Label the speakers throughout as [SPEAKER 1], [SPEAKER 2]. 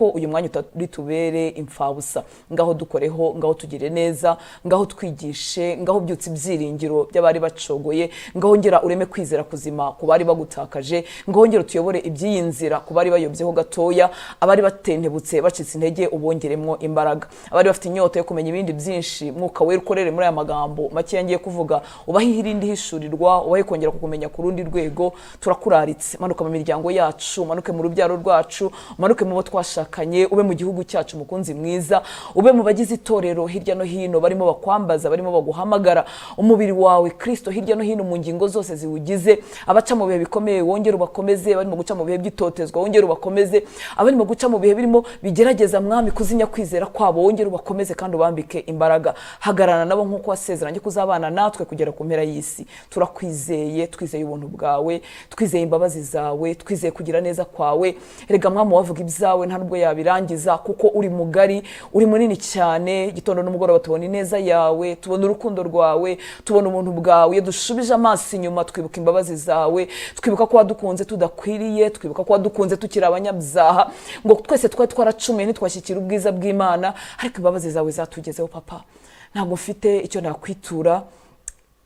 [SPEAKER 1] ko uyu mwanya utari tubere imfabusa. Ngaho dukoreho, ngaho tugire neza, ngaho twigishe, ngaho byutse ibyiringiro by'abari bacogoye, ngaho ngera ureme kwizera kuzima ku bari bagutakaje, ngaho ngera tuyobore ibyiyinzira ku bari bayobyeho gatoya, abari batentebutse bacitse intege ubongeremo imbaraga, abari bafite inyota yo kumenya ibindi byinshi. Mwuka wera ukorere muri aya magambo make yangiye kuvuga, ubahe irindi hishurirwa, ubahe kongera kukumenya ku rundi rwego. Turakuraritse, manuka mu miryango yacu, manuke mu rubyaro rwacu, manuke mu bo twashakanye, ube mu gihugu cyacu mukunzi mwiza, ube mu bagize itorero hirya no hino barimo bakwambaza, barimo baguhamagara, umubiri wawe Kristo hirya no hino mu ngingo zose ziwugize. Abaca mu bihe bikomeye wongere ubakomeze, barimo guca mu bihe by'itotezwa wongere ubakomeze, abarimo guca mu bihe birimo bigerageza mwami kuzinya kwizera kwabo wongere ubakomeze kandi ubambike imbaraga. Hagarana nabo nk'uko wasezeranye kuzabana natwe kugera ku mpera y'isi. Turakwizeye, twizeye ubuntu bwawe, twizeye imbabazi zawe, twizeye kugira neza kwawe. Erega mwami wavuga ibyawe nta nubwo yabirangiza, kuko uri mugari, uri munini cyane. Gitondo n'umugoroba tubona ineza yawe, tubona urukundo rwawe, tubona umuntu bwawe. Iyo dushubije amaso inyuma twibuka imbabazi zawe, twibuka ko wadukunze tudakwiriye, twibuka ko wadukunze tukiri abanyabyaha, ngo twese twari twaracumuye ntitwashyikira ubwiza bw'Imana, ariko imbabazi zawe zatugezeho papa. Ntabwo mfite icyo nakwitura,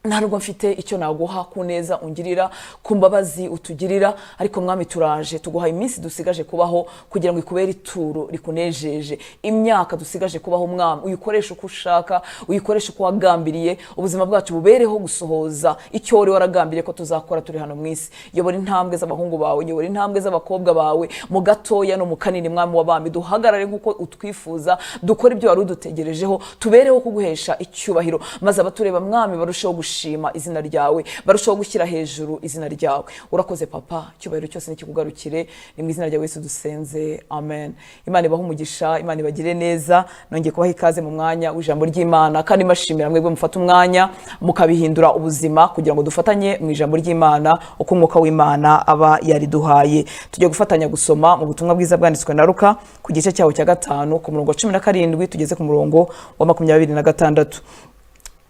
[SPEAKER 1] ntabwo mfite icyo naguha ku neza ungirira, ku mbabazi utugirira, ariko mwami turaje tuguha iminsi dusigaje kubaho kugira ngo ikubere ituro rikunejeje. Imyaka dusigaje kubaho mwami uyikoresha uko ushaka, uyikoresha uko wagambiriye, ubuzima bwacu bubereho gusohoza icyo wari waragambiriye ko tuzakora turi hano mu isi. Yobora intambwe z'abahungu bawe, yobora intambwe z'abakobwa bawe, mu gatoya no mu kanini mwami w'abami. Duhagarare nk'uko utwifuza, dukora ibyo wari udutegerejeho, tubereho kuguhesha icyubahiro, maze abatureba mwami barushaho shima izina ryawe, barushaho gushyira hejuru izina ryawe. Urakoze papa, cyubahiro cyose nikikugarukire, ni mu izina rya Yesu dusenze, amen. Imana ibahe umugisha, Imana ibagire neza. Nongeye kubaha ikaze mu mwanya w'ijambo ry'Imana, kandi mashimira mwebwe mufata umwanya mukabihindura ubuzima kugira ngo dufatanye mu ijambo ry'Imana uko umwuka w'Imana aba yariduhaye. Tugiye gufatanya gusoma mu butumwa bwiza bwanditswe na Luka ku gice cyaho cya 5 ku murongo 17 tugeze ku murongo wa 26.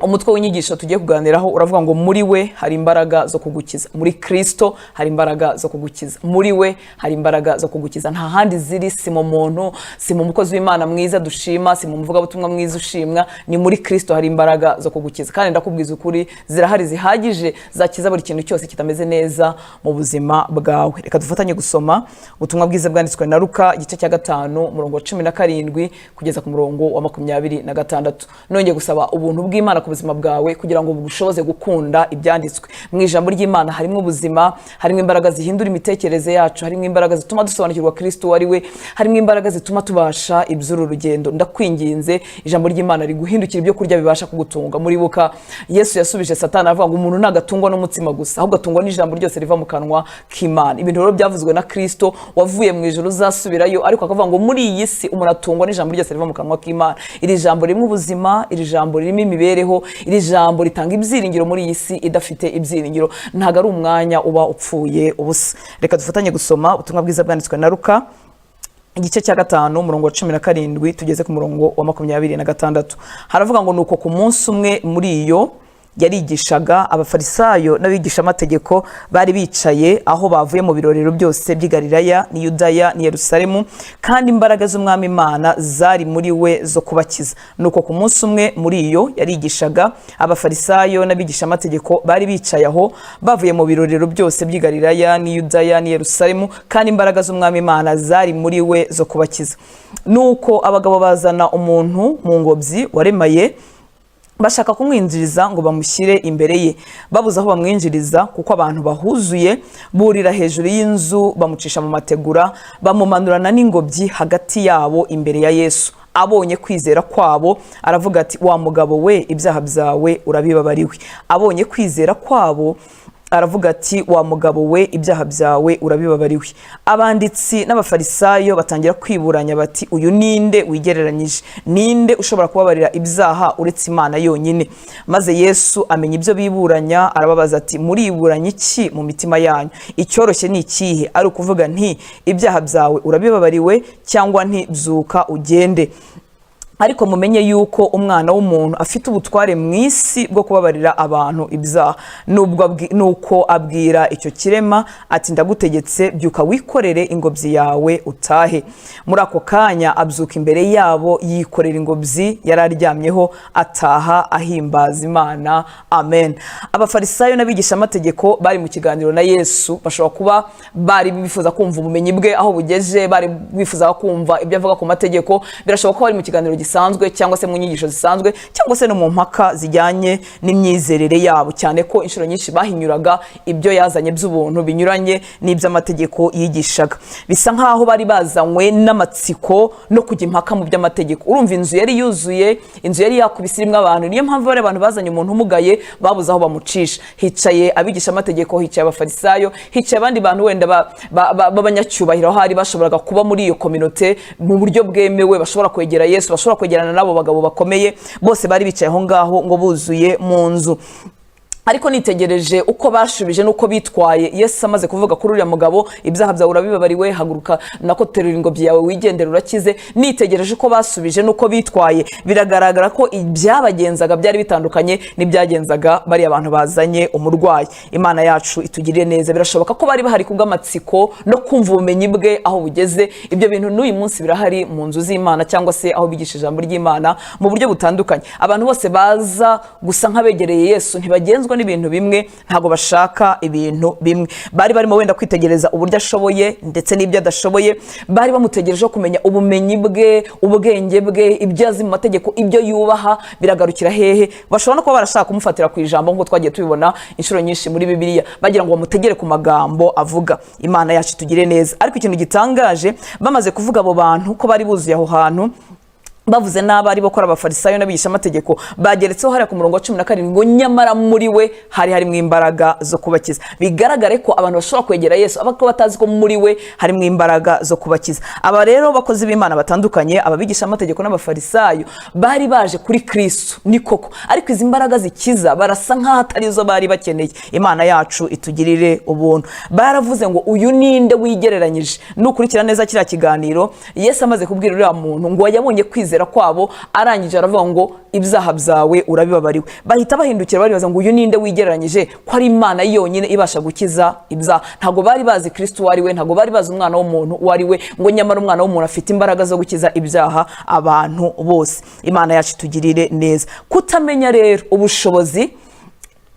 [SPEAKER 1] Umutwe w'inyigisho tugiye kuganiraho uravuga ngo muri we hari imbaraga zo kugukiza. Muri Kristo hari imbaraga zo kugukiza. Muri we hari imbaraga zo kugukiza. Nta handi ziri, si mu muntu, si mu mukozi w'Imana mwiza dushima, si mu muvuga butumwa mwiza ushimwa. Ni muri Kristo hari imbaraga zo kugukiza. Kandi ndakubwiza ukuri zirahari zihagije zakiza buri kintu cyose kitameze neza mu buzima bwawe. Reka dufatanye gusoma ubutumwa bwiza bwanditswe na Luka igice cya 5 murongo 17 kugeza ku murongo wa 26. Nongeye gusaba ubuntu bw'Imana ku buzima bwawe kugira ngo bugushoboze gukunda ibyanditswe. Mu ijambo ry'Imana harimo ubuzima, harimo imbaraga zihindura imitekerereze yacu, harimo imbaraga zituma dusobanukirwa Kristo wari we, harimo imbaraga zituma tubasha iby'uru rugendo. Ndakwinginze ijambo ry'Imana riguhindukira ibyo kurya bibasha kugutunga. Muribuka Yesu yasubije Satani avuga ngo umuntu nagatungwa n'umutsima gusa, ahubwo atungwa n'ijambo ryose riva mu kanwa k'Imana. Ibintu rero byavuzwe na Kristo wavuye mu ijuru uzasubirayo, ariko akavuga ngo muri iyi si umuntu atungwa n'ijambo ryose riva mu kanwa k'Imana. Iri jambo ririmo ubuzima, iri jambo ririmo imibereho, iri jambo ritanga ibyiringiro muri iyi si idafite ibyiringiro. Ntago ari umwanya uba upfuye ubusa. Reka dufatanye gusoma ubutumwa bwiza bwanditswe na Luka igice cya 5 murongo wa 17 tugeze ku murongo wa 26. Haravuga ngo nuko ku munsi umwe muri iyo yarigishaga abafarisayo n'abigisha amategeko bari bicaye aho bavuye mu birorero byose by'i Galilaya ni Yudaya ni Yerusalemu, kandi imbaraga z'umwami Imana zari muri we zo kubakiza. Nuko ku munsi umwe muri iyo yarigishaga abafarisayo n'abigisha amategeko bari bicaye aho bavuye mu birorero byose by'i Galilaya ni Yudaya ni Yerusalemu, kandi imbaraga z'umwami Imana zari muri we zo kubakiza. Nuko abagabo bazana umuntu mu ngobyi waremaye, bashaka kumwinjiriza ngo bamushyire imbere ye. Babuze aho bamwinjiriza kuko abantu bahuzuye, burira hejuru y'inzu bamucisha mu mategura, bamumanurana n'ingobyi hagati yabo imbere ya Yesu. Abonye kwizera kwabo aravuga ati, wa mugabo we, ibyaha byawe urabibabariwe. Abonye kwizera kwabo aravuga ati, wa mugabo we, ibyaha byawe urabibabariwe. Abanditsi n'abafarisayo batangira kwiburanya bati, uyu ninde wigereranyije? Ninde ushobora kubabarira ibyaha uretse Imana yonyine? Maze Yesu amenya ibyo biburanya, arababaza ati, muriburanya iki mu mitima yanyu? Icyoroshye ni ikihe? Ari ukuvuga nti, ibyaha byawe urabibabariwe, cyangwa nti, byuka ugende? ariko mumenye yuko umwana w'umuntu afite ubutware mu isi bwo kubabarira abantu ibyaha. Nuko abwira icyo kirema ati ndagutegetse byuka wikorere ingobyi yawe utahe. Muri ako kanya abyuka imbere yabo yikorera ingobyi yari aryamyeho ataha ahimbaza Imana. Amen. Abafarisayo n'abigisha amategeko bari mu kiganiro na Yesu, bashobora kuba bari bifuza kumva ubumenyi bwe aho bugeje, bari bifuza kumva ibyo avuga ku mategeko. Birashoboka ko bari mu kiganiro gisanzwe cyangwa se mu nyigisho zisanzwe cyangwa se no mu mpaka zijyanye n'imyizerere yabo, cyane ko inshuro nyinshi bahinyuraga ibyo yazanye by'ubuntu binyuranye n'iby'amategeko yigishaga. Bisa nkaho bari bazanywe n'amatsiko no kujya impaka mu by'amategeko. Urumva inzu yari yuzuye, inzu yari yakubise irimo abantu, niyo mpamvu bari abantu bazanye umuntu umugaye babuze aho bamucisha. Hicaye abigisha amategeko, hicaye abafarisayo, hicaye abandi bantu wenda b'abanyacyubahiro hari bashoboraga kuba muri iyo community mu buryo bwemewe, bashobora kwegera Yesu, bashobora kwegerana n'abo bagabo bakomeye. Bose bari bicaye aho ngaho ngo buzuye mu nzu. Ariko nitegereje uko bashubije nuko bitwaye, Yesu amaze kuvuga kuri uriya mugabo ibyaha byawe urabibabariwe, haguruka nako terura ingobyi yawe wigendera urakize. Nitegereje uko basubije nuko bitwaye, biragaragara ko ibyabagenzaga byari bitandukanye n'ibyagenzaga bari abantu bazanye umurwayi. Imana yacu itugirire neza. Birashoboka ko bari bahari kubw'amatsiko no kumva ubumenyi bwe aho bugeze. Ibyo bintu n'uyu munsi birahari mu nzu z'Imana cyangwa se aho bigisha ijambo ry'Imana mu buryo butandukanye. Abantu bose baza gusa nk'abegereye Yesu ntibagenzwa n'ibintu bimwe, ntago bashaka ibintu bimwe. Bari barimo wenda kwitegereza uburyo ashoboye ndetse n'ibyo adashoboye. Bari bamutegereje kumenya ubumenyi bwe, ubwenge bwe, ibyo azi mu mategeko, ibyo yubaha biragarukira hehe. Bashobora no kuba barashaka kumufatira ku ijambo nk'uko twagiye tubibona inshuro nyinshi muri Bibiliya, bagira ngo bamutegere ku magambo avuga. Imana yacu tugire neza. Ariko ikintu gitangaje, bamaze kuvuga abo bantu ko bari buzuye aho hantu, bavuze n'abari bakora abafarisayo n'abigisha amategeko, bageretseho hariya ku murongo wa 17 ngo nyamara muri we hari harimo imbaraga zo kubakiza. Bigaragare ko abantu bashobora kwegera Yesu abako batazi ko muri we harimo imbaraga zo kubakiza. Aba rero bakozi b'Imana batandukanye, ababigisha amategeko n'abafarisayo, bari baje kuri Kristo ni koko, ariko izi mbaraga zikiza barasa nkaho atari zo bari bakeneye. Imana yacu itugirire ubuntu. Baravuze ngo uyu ninde wigereranyije. Nukurikira neza kiriya kiganiro, Yesu amaze kubwira uriya muntu ngo yabonye kwiza kwabo, arangije aravuga ngo ibyaha byawe urabibabariwe. Bahita bahindukira baribaza ngo uyu ninde wigereranyije ko ari Imana yonyine ibasha gukiza ibyaha. Ntago bari bazi Kristo wari we, ntago bari bazi umwana w'umuntu wari we, ngo nyamara umwana w'umuntu afite imbaraga zo gukiza ibyaha abantu bose. Imana yacu tugirire neza. Kutamenya rero ubushobozi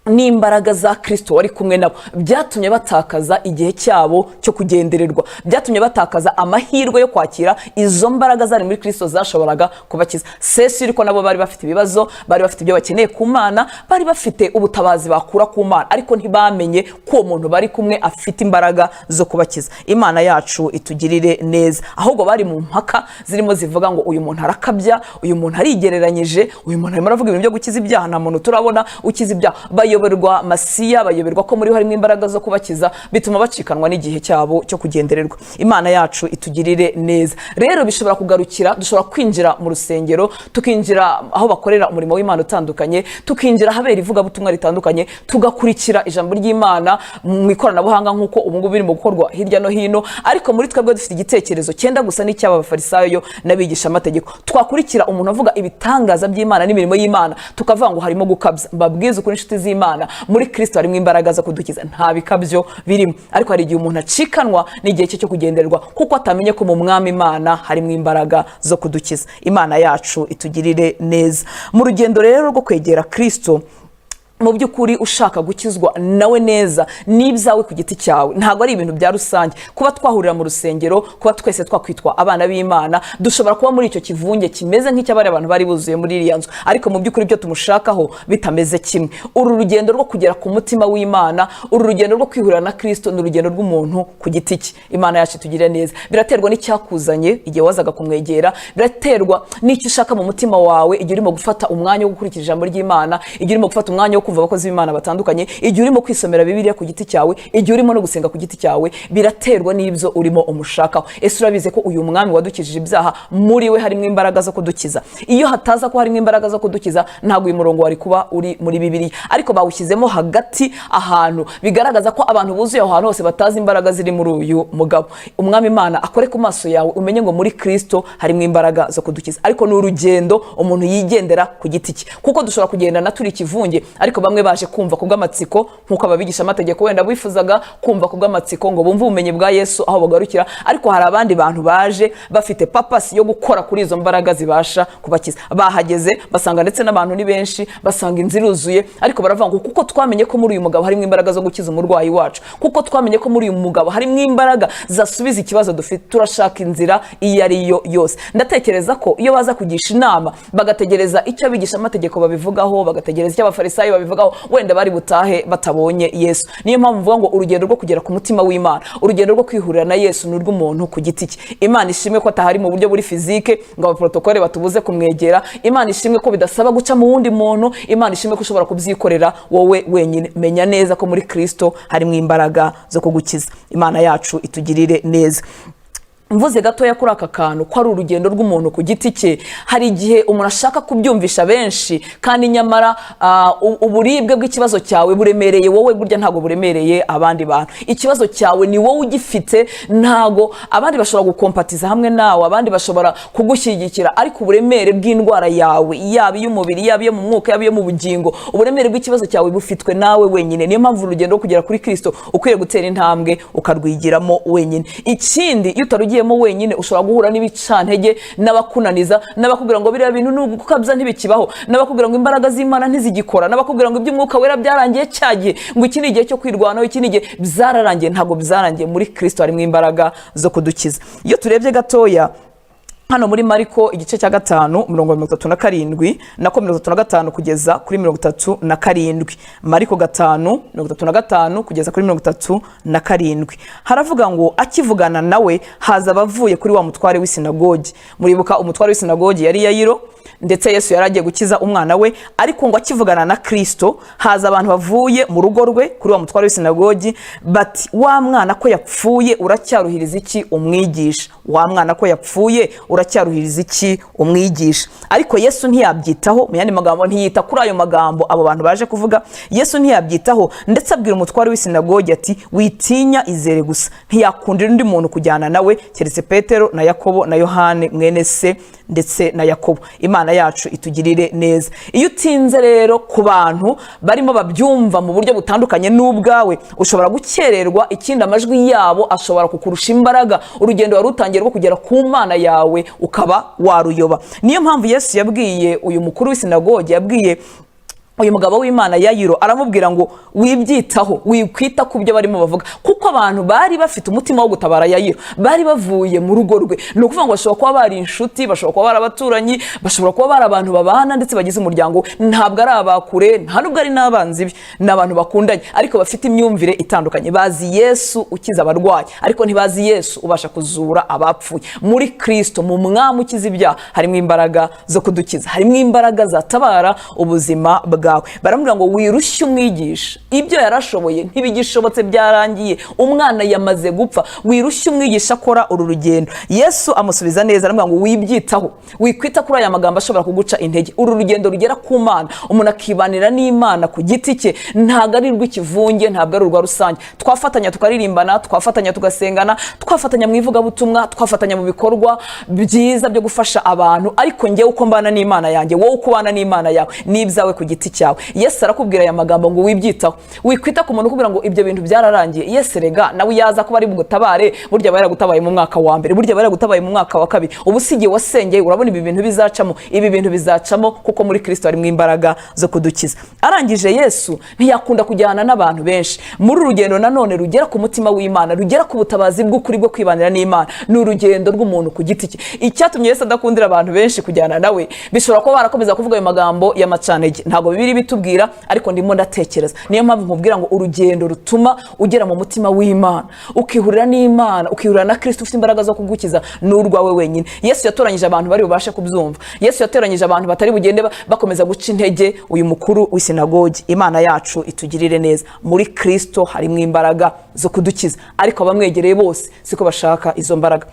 [SPEAKER 1] n'imbaraga za Kristo wari kumwe nabo byatumye batakaza igihe cyabo cyo kugendererwa, byatumye batakaza amahirwe yo kwakira izo mbaraga zari muri Kristo zashoboraga kubakiza. Sesi ariko nabo bari bafite ibibazo, bari bafite ibyo bakeneye ku Mana, bari bafite ubutabazi bakura ku Mana, ariko ntibamenye ko umuntu bari kumwe afite imbaraga zo kubakiza. Imana yacu itugirire neza. Ahubwo bari mu mpaka zirimo zivuga ngo uyu muntu arakabya, uyu muntu arigereranyije, uyu muntu arimo aravuga ibintu byo gukiza ibyaha, nta muntu turabona ukiza ibyaha. Bayoberwa Masiya, bayoberwa ko muri harimo imbaraga zo kubakiza, bituma bacikanwa n'igihe cyabo cyo kugendererwa. Imana yacu itugirire neza. Rero bishobora kugarukira, dushobora kwinjira mu rusengero, tukinjira aho bakorera umurimo w'Imana utandukanye, tukinjira habera ivuga butumwa ritandukanye, tugakurikira ijambo ry'Imana mu ikoranabuhanga nk'uko ubu ngubu birimo gukorwa hirya no hino, ariko muri twebwe dufite igitekerezo cyenda gusa n'icyaba abafarisayo n'abigisha amategeko. Twakurikira umuntu avuga ibitangaza by'Imana n'imirimo y'Imana, tukavuga ngo harimo gukabya. Mbabwiza kuri inshuti z'Imana, muri Kristo harimo imbaraga zo kudukiza, nta bikabyo birimo. Ariko hari igihe umuntu acikanwa n'igihe cyo kugendererwa kuko atamenye ko mu mwami Imana harimo imbaraga zo kudukiza. Imana yacu itugirire neza. Mu rugendo rero rwo kwegera Kristo, mu by'ukuri ushaka gukizwa nawe neza n'ibyawe ku giti cyawe, ntabwo ari ibintu bya rusange. Kuba twahurira mu rusengero, kuba twese twakwitwa abana b'Imana, dushobora kuba muri icyo kivunge kimeze nk'icyabari abantu bari buzuye muri iriya nzu, ariko mu by'ukuri ibyo tumushakaho bitameze kimwe. Uru rugendo rwo kugera ku mutima w'Imana, uru rugendo rwo kwihurira na Kristo, ni urugendo rw'umuntu ku giti cye. Imana yacu tugire neza. Biraterwa n'icyakuzanye igihe wazaga kumwegera, biraterwa n'icyo ushaka mu mutima wawe igihe urimo gufata umwanya wo gukurikira ijambo ry'Imana, igihe urimo gufata umwanya wo kumva abakozi b'Imana batandukanye, igihe urimo kwisomera Bibiliya ku giti cyawe, igihe urimo no gusenga ku giti cyawe, biraterwa n'ibyo urimo umushakaho. Ese urabize ko uyu mwami wadukijije ibyaha muri we harimo imbaraga zo kudukiza? Iyo hataza ko harimo imbaraga zo kudukiza, ntabwo uyu murongo wari kuba uri muri Bibiliya, ariko bawushyizemo hagati ahantu bigaragaza ko abantu buzuye aho hantu hose batazi imbaraga ziri muri uyu mugabo. Umwami Imana akore ku maso yawe umenye ngo muri Kristo harimo imbaraga zo kudukiza. Ariko ni urugendo umuntu yigendera ku giti cye, kuko dushobora kugendana turi ikivunge, ariko bamwe baje kumva ku bw'amatsiko, nk'uko ababigisha amategeko wenda bifuzaga kumva ku bw'amatsiko ngo bumve ubumenyi bwa Yesu aho bagarukira. Ariko hari abandi bantu baje bafite papasi yo gukora kuri izo mbaraga zibasha kubakiza. Bahageze basanga ndetse n'abantu ni benshi, basanga inzira iruzuye, ariko baravuga ngo kuko twamenye ko muri uyu mugabo harimo imbaraga zo gukiza umurwayi wacu, kuko twamenye ko muri uyu mugabo harimo imbaraga zasubiza ikibazo dufite, turashaka inzira iyo ari yo yose. Ndatekereza ko iyo baza kugisha inama bagategereza icyo abigisha amategeko babivugaho, bagategereza icyo abafarisayo babivugaho, wenda bari butahe batabonye Yesu. Niyo mpamvu mvuga ngo urugendo rwo kugera ku mutima w'Imana, urugendo rwo kwihurira na Yesu, ni urw'umuntu ku giti cye. Imana ishimwe ko atahari mu buryo buri fizike ngo abaprotokole batubuze kumwegera. Imana ishimwe ko bidasaba guca mu wundi muntu. Imana ishimwe ko ushobora kubyikorera wowe wenyine. Menya neza ko muri Kristo harimo imbaraga zo kugukiza. Imana yacu itugirire neza. Mvuze gatoya kuri aka kantu ko ari urugendo rw'umuntu ku giti cye, hari igihe umuntu ashaka kubyumvisha benshi, kandi nyamara uburibwe bw'ikibazo cyawe buremereye wowe, burya ntago buremereye abandi bantu. Ikibazo cyawe ni wowe ugifite, ntago abandi bashobora gukompatiza hamwe nawe, abandi bashobora kugushyigikira, ariko uburemere bw'indwara yawe, yaba iy'umubiri, yaba iyo mu mwuka, yaba iyo mu bugingo, uburemere bw'ikibazo cyawe bufitwe nawe wenyine. Niyo mpamvu urugendo rwo kugera kuri Kristo ukwiye gutera intambwe ukarwigiramo wenyine. Ikindi, iyo utarugiye wenyine ushobora guhura n'ibicantege, n'abakunaniza, n'abakubwira ngo biriya bintu n'ugukabya ntibikibaho, n'abakubwira ngo imbaraga z'Imana ntizigikora, n'abakubwira ngo iby'umwuka wera byarangiye cyagiye, ngo iki ni igihe cyo kwirwanaho, iki ni igihe byararangiye. Ntabwo byarangiye. Muri Kristo harimo imbaraga zo kudukiza. Iyo turebye gatoya hano muri Mariko igice cya 5:37 nako 35 kugeza kuri 37, Mariko 5:35 kugeza kuri 37, haravuga ngo akivugana nawe haza abavuye kuri wa mutware w'isinagogi. Muribuka umutware w'isinagogi yari Yayiro, ndetse Yesu yaragiye gukiza umwana we, ariko ngo akivugana na Kristo haza abantu bavuye mu rugo rwe kuri wa mutware w'isinagogi bati, wa mwana ko yapfuye uracyaruhiriza iki umwigisha? Wa mwana ko yapfuye uracyaruhiriza iki umwigisha? Ariko Yesu ntiyabyitaho. Mu yandi magambo, ntiyita kuri ayo magambo abo bantu baje kuvuga. Yesu ntiyabyitaho, ndetse abwira umutware w'isinagogi ati, witinya, izere gusa. Ntiyakundira undi muntu kujyana nawe keretse Petero na Yakobo na Yohane mwene se ndetse na Yakobo. Imana yacu itugirire neza. Iyo utinze rero ku bantu barimo babyumva mu buryo butandukanye n'ubwawe, ushobora gukererwa. Ikindi, amajwi yabo ashobora kukurusha imbaraga. Urugendo wari utangiye rwo kugera ku Mana yawe ukaba waruyoba. Niyo mpamvu Yesu yabwiye uyu mukuru w'isinagogi, yabwiye uyu mugabo w'Imana Yayiro, aramubwira ngo wibyitaho, wikwita ku byo barimo bavuga, kuko abantu bari bafite umutima wo gutabara Yayiro, bari bavuye mu rugo rwe. Ni ukuvuga ngo bashobora kuba bari inshuti, bashobora kuba bari abaturanyi, bashobora kuba bari abantu babana ndetse bagize umuryango. Ntabwo ari abakure, nta nubwo ari n'abanzi be, ni abantu bakundanye, ariko bafite imyumvire itandukanye. Bazi Yesu ukiza abarwayi, ariko ntibazi Yesu ubasha kuzura abapfuye. Muri Kristo, mu mwami ukiza ibyaha, harimo imbaraga zo kudukiza, harimo imbaraga zatabara ubuzima bwa. Baramubwira ngo wirushye umwigisha, ibyo yarashoboye ntibigishobotse, byarangiye, umwana yamaze gupfa. Wirushye umwigisha akora uru rugendo. Yesu amusubiza neza, aramubwira ngo wibyitaho, wikwita kuri aya magambo ashobora kuguca intege. Uru rugendo rugera ku Mana, umuntu akibanira n'Imana ku giti cye, ntabwo ari rw'ikivunge, ntabwo ari urwa rusange. Twafatanya tukaririmbana, twafatanya tugasengana, twafatanya mu ivugabutumwa, twafatanya mu bikorwa byiza byo gufasha abantu, ariko njyewe uko mbana n'Imana yanjye, wowe uko ubana n'Imana yawe, n'ibyawe ku giti cyawe. Yesu arakubwira aya magambo ngo wibyitaho, wikwita ku muntu ukubwira ngo ibyo bintu byararangiye. Yesu rega nawe yaza kuba ari bugutabare, burya baragutabaye mu mwaka wa mbere, burya baragutabaye mu mwaka wa kabiri, ubusigiye wasengeye, urabona ibi bintu bizacamo, ibi bintu bizacamo, kuko muri Kristo harimo imbaraga zo kudukiza. Arangije Yesu ntiyakunda kujyana n'abantu benshi muri urugendo nanone rugera ku mutima w'Imana, rugera ku butabazi bw'ukuri bwo kwibanira n'Imana. Ni urugendo rw'umuntu ku giti cye. Icyatumye Yesu adakundira abantu benshi kujyana nawe, bishobora kuba barakomeza kuvuga ayo magambo y'amacantege. Ntabwo bibiri bitubwira, ariko ndimo ndatekereza. Niyo mpamvu nkubwira ngo urugendo rutuma ugera mu mutima w'Imana, ukihurira n'Imana, ukihurira na Kristo ufite imbaraga zo kugukiza, n'urwawe wenyine. Yesu yatoranyije abantu bari bubashe kubyumva. Yesu yatoranyije abantu batari bugende bakomeza guca intege uyu mukuru w'isinagogi. Imana yacu itugirire neza. Muri Kristo harimo imbaraga zo kudukiza, ariko abamwegereye bose siko bashaka izo mbaraga.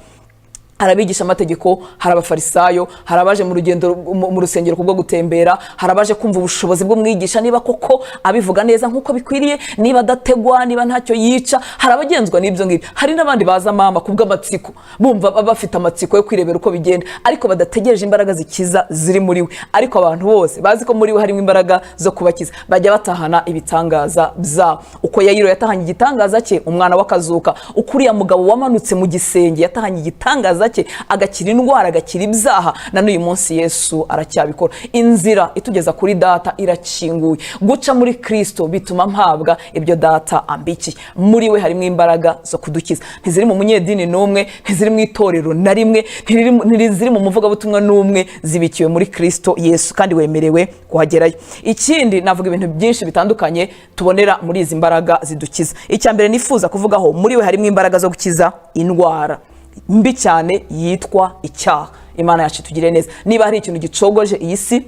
[SPEAKER 1] Harabigisha amategeko, harabafarisayo, harabaje mu rugendo mu rusengero kubwo gutembera, harabaje kumva ubushobozi bwo mwigisha niba koko abivuga neza nkuko bikwiriye, niba dategwa, niba ntacyo yica. Harabagenzwa n'ibyo ngibyo. Hari n'abandi baza mama kubwo amatsiko, bumva bafite amatsiko yo kwirebera uko bigenda, ariko badategereje imbaraga zikiza ziri muri we. Ariko abantu bose bazi ko muri we harimo imbaraga zo kubakiza, bajya batahana ibitangaza byabo. Uko Yayiro yatahanye igitangaza cye, umwana w'akazuka, ukuriya mugabo wamanutse mu gisenge yatahanye igitangaza cye, agakira indwara, agakira ibyaha, na n'uyu munsi Yesu aracyabikora. Inzira itugeza kuri data irakinguye. Guca muri Kristo bituma mpabwa ibyo data ambikiye. Muri we harimo imbaraga zo kudukiza. Ntiziri mu munyedini n'umwe, ntiziri mu itorero na rimwe, ntiziri mu muvugabutumwa n'umwe, zibikiwe muri Kristo Yesu, kandi wemerewe kuhagerayo. Ikindi navuga ibintu byinshi bitandukanye tubonera muri izi mbaraga zidukiza. Icya mbere nifuza kuvugaho, muri we harimo imbaraga zo gukiza indwara mbi cyane yitwa icyaha. Imana yacu tugire neza. Niba hari ikintu gicogoje iyi si,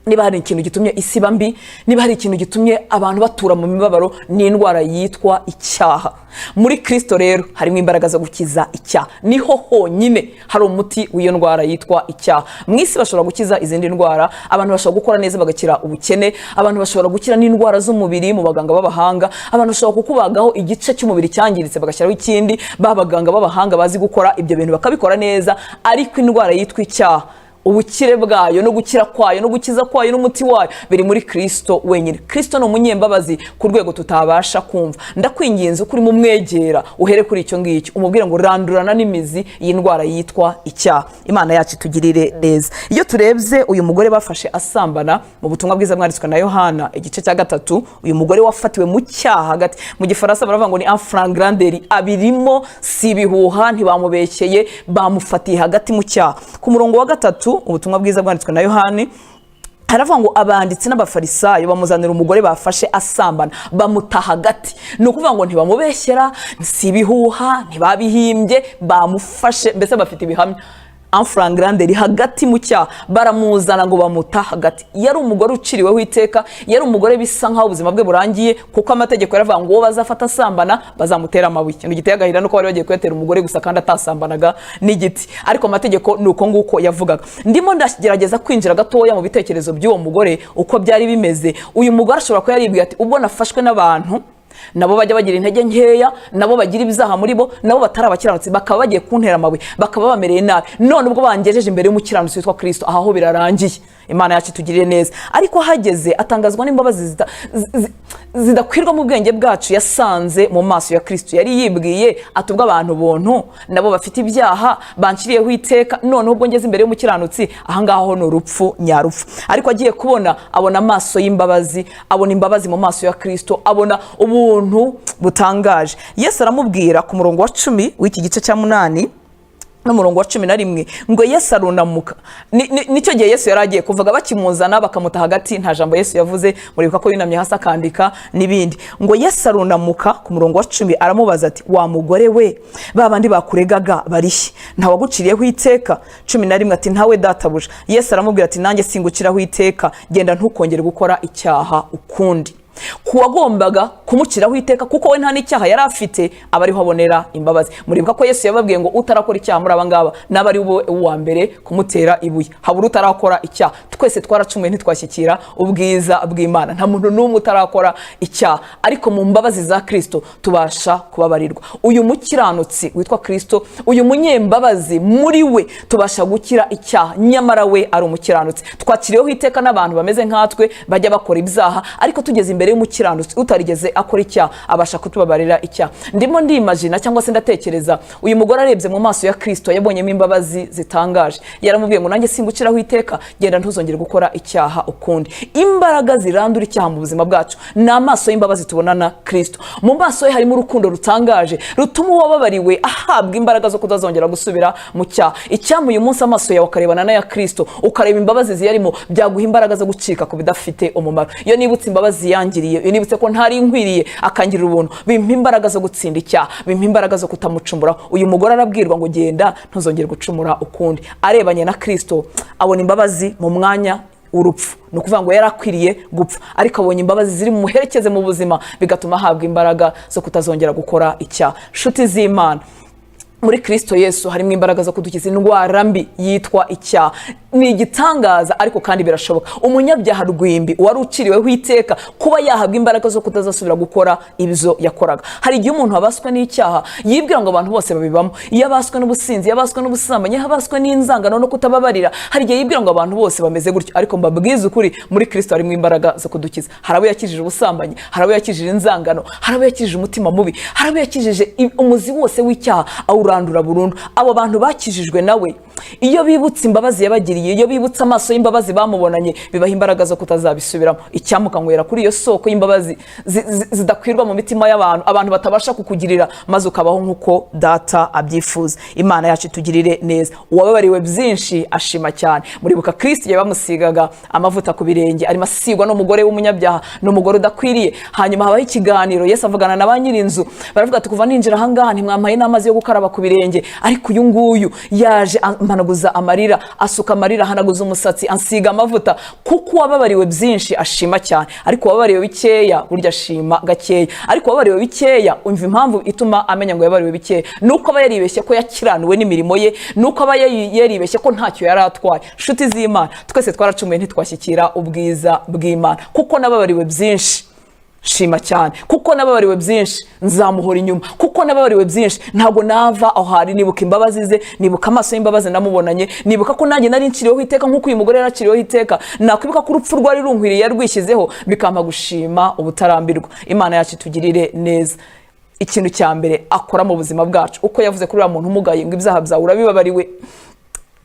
[SPEAKER 1] niba hari ikintu gitumye isi mbi, niba hari ikintu gitumye abantu batura mu mibabaro, ni indwara yitwa icyaha. Muri Kristo rero harimo imbaraga zo gukiza icyaha. Niho honyine hari umuti w'iyo ndwara yitwa icyaha. Mu isi bashobora gukiza izindi ndwara, abantu bashobora gukora neza bagakira ubukene, abantu bashobora gukira n'indwara z'umubiri mu baganga b'abahanga, abantu bashobora kukubagaho igice cy'umubiri cyangiritse bagashyiraho ikindi, babaganga b'abahanga bazi gukora ibyo bintu bakabikora neza. Ariko indwara yitwa icyaha, ubukire bwayo no gukira kwayo no gukiza kwayo n'umuti wayo biri muri Kristo wenyine. Kristo ni umunyembabazi ku rwego tutabasha kumva. Ndakwinginze ukuri mu mwegera uhere kuri icyo ngicyo, umubwira ngo randurana n'imizi iyi ndwara yitwa icyaha. Imana yacu tugirire neza. Iyo turebye uyu mugore bafashe asambana mu butumwa bwiza mwanditswe na Yohana igice cya 3, uyu mugore wafatiwe mu cyaha hagati, mu gifaransa baravuga ngo ni en flagrant, abirimo si bihuha, ntibamubekeye, bamufatiye hagati mu cyaha. Ku murongo wa 3 ubutumwa bwiza bwanditswe na Yohani haravuga ngo abanditsi n'abafarisayo bamuzanira umugore bafashe asambana, bamuta hagati. Ni ukuvuga ngo ntibamubeshyera, si ibihuha, ntibabihimbye, bamufashe, mbese bafite ibihamya. En flagrant hagati mu cyaha, baramuzana ngo bamuta hagati. Yari umugore uciriweho iteka, yari umugore bisa nkaho ubuzima bwe burangiye, kuko amategeko yaravuga ngo bazafata asambana bazamutera amabuye. Ikintu giteye agahinda nuko bari bagiye kuyatera umugore gusa kandi atasambanaga n'igiti, ariko amategeko nuko nguko yavugaga. Ndimo ndagerageza kwinjira gatoya mu bitekerezo by'uwo mugore uko byari bimeze. Uyu mugore ashobora ko yaribwiye ati ubwo nafashwe n'abantu nabo bajya bagira intege nkeya, nabo bagira ibyaha muri bo, nabo batari abakiranutsi, bakaba bagiye kuntera amabuye, bakaba bamereye nabi, none ubwo bangejeje imbere y'umukiranutsi witwa Kristo, aho birarangiye. Imana yacu tugirire neza. Ariko hageze atangazwa n'imbabazi zidakwirwa mu bwenge bwacu yasanze mu maso ya Kristo. Yari yibwiye atubwa abantu bontu nabo bafite ibyaha banciriyeho iteka, none ubwo ngeze imbere y'umukiranutsi, aha ngaho no rupfu nyarupfu. Ariko agiye kubona, abona amaso y'imbabazi, abona imbabazi mu maso ya Kristo, abona ubuntu butangaje. Yesu aramubwira ku murongo wa 10 w'iki gice cya 8 n'umurongo wa 11 ngo Yesu arunamuka. Nicyo gihe Yesu yaragiye kuvuga, bakimuzana bakamuta hagati, nta jambo Yesu yavuze, muribuka ko yunamye hasi akandika n'ibindi. Ngo Yesu arunamuka ku murongo wa 10 aramubaza ati wa mugore we, babandi bakuregaga barihe? Nta waguciriyeho iteka? 11 ati ntawe databuja. Yesu aramubwira ati nanjye singuciraho iteka, genda ntukongere gukora icyaha ukundi. Kuwagombaga kumuciraho iteka kuko we nta n'icyaha yari afite, abariho abonera imbabazi. Muribuka ko Yesu yababwiye ngo utarakora icyaha muri abangaba n'abari uwa mbere kumutera ibuye. Habura utarakora icyaha. Twese twaracumuye ntitwashyikira ubwiza bw'Imana, nta muntu n'umwe utarakora icyaha, ariko mu mbabazi za Kristo tubasha kubabarirwa. Uyu mukiranutsi witwa Kristo, uyu munyembabazi, muri we tubasha gukira icyaha, nyamara we ari umukiranutsi. Twakiriyeho iteka n'abantu bameze nkatwe bajya bakora ibyaha, ariko tugeze imbere imbere y'umukiranutsi utarigeze akora icyaha abasha kutubabarira icyaha. Ndimo ndimagina cyangwa se ndatekereza uyu mugore arebye mu maso ya Kristo yabonyemo imbabazi zitangaje. Yaramubwiye ngo nanjye singukiraho iteka, genda ntuzongere gukora icyaha ukundi. Imbaraga zirandura icyaha mu buzima bwacu ni amaso y'imbabazi tubonana Kristo. Mu maso ye harimo urukundo rutangaje rutuma uwababariwe ahabwa imbaraga zo kutazongera gusubira mu cyaha. Icyama uyu munsi amaso yawe akarebana n'aya Kristo, ukareba imbabazi ziyarimo, byaguha imbaraga zo gucika ku bidafite umumaro. Iyo nibutse imbabazi yangiriye, iyo nibutse ko ntari nkwiriye akangirira ubuntu, bimpa imbaraga zo gutsinda icyaha, bimpa imbaraga zo kutamucumura. Uyu mugore arabwirwa ngo genda ntuzongere gucumura ukundi. Arebanye na Kristo abona imbabazi mu mwanya urupfu, ni ukuvuga ngo yarakwiriye gupfa, ariko abonye imbabazi ziri mu muherekeze mu buzima, bigatuma ahabwa imbaraga zo kutazongera gukora icyaha. Nshuti z'Imana, muri Kristo Yesu harimo imbaraga zo kudukiza indwara mbi yitwa icyaha. Ni igitangaza ariko kandi birashoboka. Umunyabyaha rwimbi wari uciriweho iteka kuba yahabwa imbaraga zo kutazasubira gukora ibyo yakoraga. Hari igihe umuntu abaswe n'icyaha yibwira ngo abantu bose babibamo. Iyo abaswe n'ubusinzi, iyo abaswe n'ubusambanyi, iyo abaswe n'inzangano no kutababarira, hari igihe yibwira ngo abantu bose bameze gutyo. Ariko mbabwiza ukuri, muri Kristo harimo imbaraga zo kudukiza. Hari abo yakijije ubusambanyi, hari abo yakijije inzangano, hari abo yakijije umutima mubi, hari abo yakijije umuzi wose w'icyaha awurandura burundu. Abo bantu bakijijwe nawe, iyo bibutse imbabazi yabagiriye, iyo bibutse amaso y'imbabazi bamubonanye, bibaha imbaraga zo kutazabisubiramo. Icyamukanywera kuri iyo soko y'imbabazi zidakwirwa mu mitima y'abantu, abantu batabasha kukugirira, maze ukabaho nk'uko data abyifuza. Imana yacu itugirire neza. Uwababariwe byinshi ashima cyane. Muribuka Kristo igihe bamusigaga amavuta ku birenge, arimo asigwa n'umugore w'umunyabyaha, n'umugore udakwiriye. Hanyuma habaho ikiganiro, Yesu avugana na ba nyir'inzu, baravuga ati kuva ninjira ahangaha ntimwampaye n'amazi yo gukaraba ku birenge, ariko uyu nguyu yaje ampanaguza amarira, asuka amarira, ahanaguza umusatsi, ansiga amavuta. Kuko uwababariwe byinshi ashima cyane, ariko uwababariwe bikeya burya ashima gakeya. Ariko uwababariwe bikeya, umva impamvu ituma amenya ngo yababariwe bikeya, nuko aba yaribeshye ko yakiranuwe n'imirimo ye, nuko aba yaribeshye ko ntacyo yari atwaye. Nshuti z'Imana, twese twaracumuye ntitwashyikira ubwiza bw'Imana. Kuko nababariwe byinshi shima cyane, kuko nababariwe byinshi nzamuhora inyuma, kuko nababariwe byinshi ntabwo nava aho hari. Nibuka imbabazi ze, nibuka amaso y'imbabazi namubonanye, nibuka ko nanjye nari nciriweho iteka nk'uko uyu mugore yaraciriweho iteka. Nakwibuka ko urupfu rwari runkwiriye yarwishyizeho, bikampa gushima ubutarambirwa. Imana yacu itugirire neza. Ikintu cya mbere akora mu buzima bwacu, uko yavuze kuri uriya muntu umugaye ngo ibyaha byawe urabibabariwe.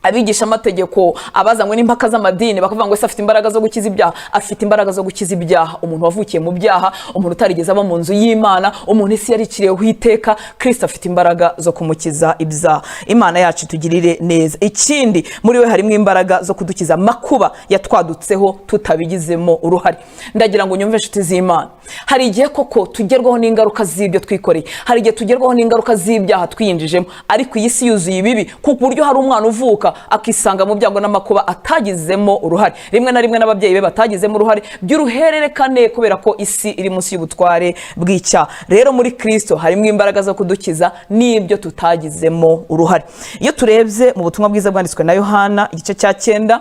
[SPEAKER 1] Abigisha amategeko abazanywe n'impaka z'amadini bakavuga ngo ese afite imbaraga zo gukiza ibyaha. Afite imbaraga zo gukiza ibyaha. Umuntu wavukiye mu byaha, umuntu utarigeze aba mu nzu y'Imana, umuntu isi yariciriyeho iteka, Kristo afite imbaraga zo kumukiza ibyaha. Imana yacu itugirire neza. Ikindi, muri we harimo imbaraga zo kudukiza amakuba yatwadutseho tutabigizemo uruhare. Ndagira ngo nyumve nshuti z'Imana, hari igihe koko tugerwaho n'ingaruka z'ibyo twikoreye, hari igihe tugerwaho n'ingaruka z'ibyaha twiyinjijemo, ariko iyi si yuzuye ibibi ku buryo hari umwana uvuka akisanga mu byago n'amakuba atagizemo uruhare. Rimwe na rimwe n'ababyeyi be batagizemo uruhare, by'uruhererekane, kubera ko isi iri munsi y'ubutware bw'icyaha. Rero muri Kristo harimo imbaraga zo kudukiza n'ibyo tutagizemo uruhare. Iyo turebye mu butumwa bwiza bwanditswe na Yohana igice cya 9,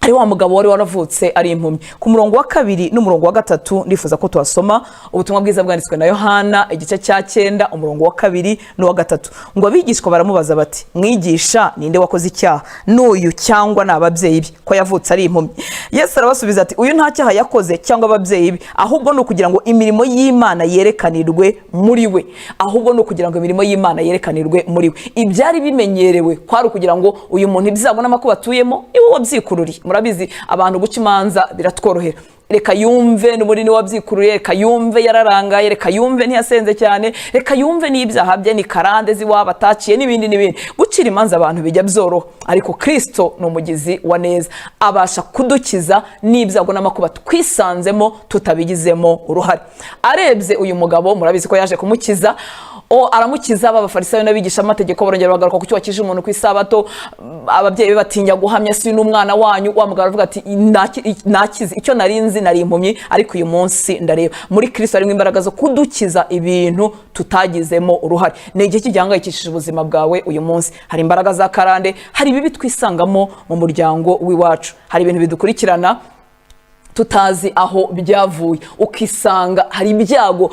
[SPEAKER 1] ari wa mugabo wari waravutse ari impumyi. Ku murongo wa 2 n'umurongo wa 3 ndifuza ko tuhasoma ubutumwa bwiza bwanditswe na Yohana igice cya 9 umurongo wa 2 n'uwa 3. Ngo abigishwa baramubaza bati, mwigisha, ninde wakoze icyaha, n'uyu cyangwa n'ababyeyi be, ko yavutse ari impumyi? Yesu arabasubiza ati, uyu nta cyaha yakoze cyangwa ababyeyi be, ahubwo ni ukugira ngo imirimo y'Imana yerekanirwe muri we. Ahubwo ni ukugira ngo imirimo y'Imana yerekanirwe muri we. Ibyari bimenyerewe kwari ukugira ngo uyu muntu ibyago n'amakuba atuyemo iwe wabyikururiye. Murabizi abantu guca imanza biratworohera. Reka yumve n'ubunini wabyikururiye, reka yumve yararangaye, reka yumve ntiyasenze cyane, reka yumve n'ibyaha bye ni karande ziwaba ataciye n'ibindi n'ibindi. Gucira imanza abantu bijya byoroha, ariko Kristo ni umugizi wa neza, abasha kudukiza n'ibyago n'amakuba twisanzemo tutabigizemo uruhare. Arebye uyu mugabo, murabizi ko yaje kumukiza, aramukiza. Abafarisayo n'abigisha amategeko barongera bagaruka ku cyo wakije umuntu ku isabato. Ababyeyi be batinya guhamya, si n'umwana wanyu. Wa mugabo aravuga ati, nakize, icyo narinzi nari impumyi, ariko uyu munsi ndareba. Muri Kristo harimo imbaraga zo kudukiza ibintu tutagizemo uruhare. Ni igihe cy'igihangayikishije ubuzima bwawe uyu munsi. Hari imbaraga za karande, hari ibibi twisangamo mu muryango w'iwacu, hari ibintu bidukurikirana tutazi aho byavuye, ukisanga hari ibyago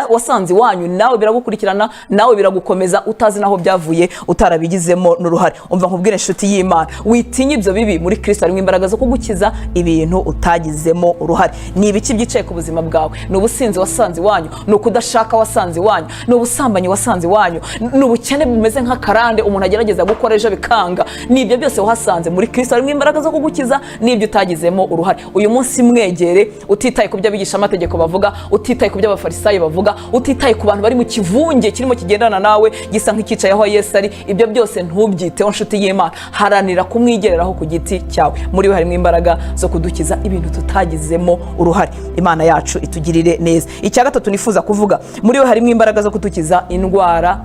[SPEAKER 1] wasanze iwanyu, nawe biragukurikirana, nawe biragukomeza, utazi naho byavuye, utarabigizemo n'uruhare. Umva nkubwire inshuti y'Imana, witinya ibyo bibi, muri Kristo harimo imbaraga zo kugukiza ibintu utagizemo uruhare. Ni ibiki byicaye ku buzima bwawe? Ni ubusinzi wasanze iwanyu, ni ukudashaka wasanze iwanyu, ni ubusambanyi wasanze iwanyu, ni ubukene bumeze nk'akarande umuntu agerageza gukora ejo bikanga. Ni ibyo byose wahasanze, muri Kristo harimo imbaraga zo kugukiza n'ibyo utagizemo uruhare. Uyu munsi mwegere, utitaye ku byo abigisha amategeko bavuga, utitaye ku byo abafarisayo bavuga, utitaye ku bantu bari mu kivunge kirimo kigendana nawe gisa nk'ikicaye aho Yesu ari. Ibyo byose ntubyiteho nshuti y'Imana, haranira kumwigereraho ku giti cyawe. Muri we harimo imbaraga zo kudukiza ibintu tutagizemo uruhare. Imana yacu itugirire neza. Icya gatatu nifuza kuvuga, muri we harimo imbaraga zo kudukiza indwara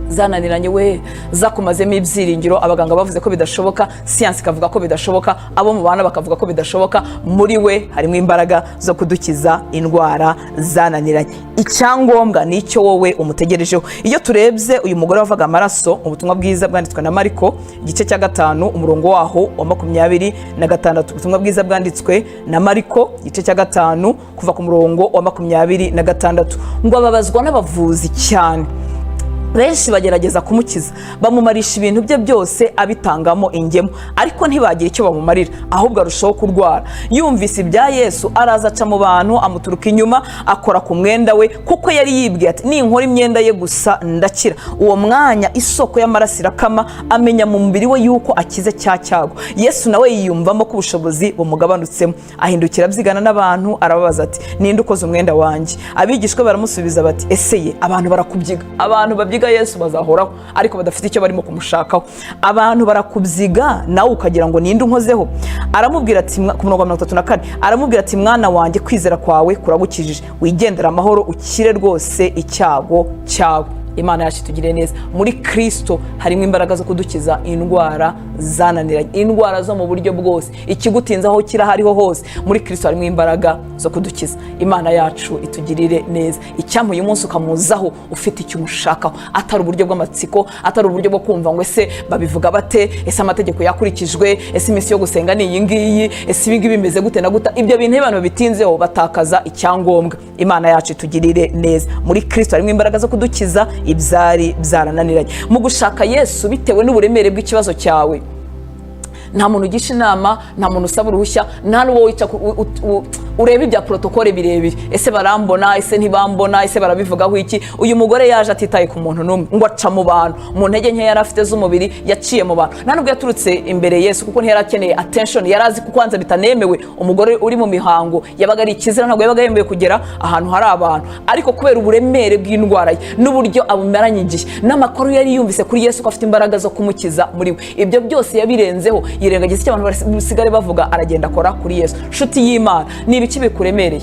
[SPEAKER 1] zananiranye we, zakumazemo ibyiringiro. Abaganga bavuze ko bidashoboka, siyansi ikavuga ko bidashoboka, abo mu bana bakavuga ko bidashoboka. Muri we harimo imbaraga zo kudukiza indwara zananiranye. Icyangombwa ni icyo wowe umutegerejeho. Iyo turebye uyu mugore wavaga amaraso mu butumwa bwiza bwanditswe na Mariko igice cya 5 umurongo waho wa 26, ubutumwa bwiza bwanditswe na Mariko igice cya 5 kuva ku murongo wa 26, ngo ababazwa n'abavuzi cyane. Benshi bagerageza kumukiza, bamumarisha ibintu bye byose abitangamo ingemu, ariko ntibagira icyo bamumarira, ahubwo arushaho kurwara. Yumvise ibya Yesu, araza aca mu bantu, amuturuka inyuma, akora ku mwenda we, kuko yari yibwiye ati ninkora imyenda ye gusa ndakira. Uwo mwanya isoko y'amaraso irakama, amenya mu mubiri we yuko akize cya cyago. Yesu nawe yiyumvamo ko ubushobozi bumugabanutsemo, ahindukira abyigana n'abantu, arababaza ati ninde ukoze umwenda wanjye? Abigishwa baramusubiza bati ese ye abantu barakubyiga. Abantu babyiga Yesu bazahoraho, ariko badafite icyo barimo kumushakaho. Abantu barakubyiga, nawe ukagira ngo ninde unkozeho. Aramubwira ati ku murongo wa 34, aramubwira ati mwana wanjye, kwizera kwawe kuragukijije, wigendera amahoro, ukire rwose icyago cyawe. Imana yacu itugire neza. Muri Kristo harimo imbaraga zo kudukiza indwara zananiranye, indwara zo mu buryo bwose, ikigutinza aho kirahariho hose, muri Kristo harimo imbaraga zo kudukiza. Imana yacu itugirire neza. Icyampa uyu munsi ukamuzaho ufite icyo umushakaho, atari uburyo bw'amatsiko, atari uburyo bwo kumva ngo ese babivuga bate, ese amategeko yakurikijwe, ese iminsi yo gusenga ni iyi ngiyi, ese ibi ngibi bimeze gute na guta. Ibyo bintu abantu bitinzeho batakaza icyangombwa. Imana yacu itugirire neza. Muri Kristo harimo imbaraga zo kudukiza ibyari byarananiranye. Mu gushaka Yesu bitewe n'uburemere bw'ikibazo cyawe, nta muntu ugisha inama, nta muntu usaba uruhushya, nta n'uwo wica ureba ibya protokole birebire. Ese barambona, ese ntibambona, ese barabivugaho iki? Uyu mugore yaje atitaye ku muntu n'umwe, ngo aca mu bantu, mu ntege nke yari afite z'umubiri, yaciye mu bantu. Nta nubwo yaturutse imbere Yesu, kuko ntiyari akeneye attention, yari azi ko kwanza bitanemewe. Umugore uri mu mihango yabaga ari ikizira, ntabwo yabaga yemewe kugera ahantu hari abantu. Ariko kubera uburemere bw'indwara ye n'uburyo abumaranye igihe, n'amakuru yari yumvise kuri Yesu ko afite imbaraga zo kumukiza muri we, ibyo byose yabirenzeho, yirengagiza icyo abantu basigare bavuga, aragenda akora kuri Yesu. Nshuti y'Imana, ni ibiki bikuremereye?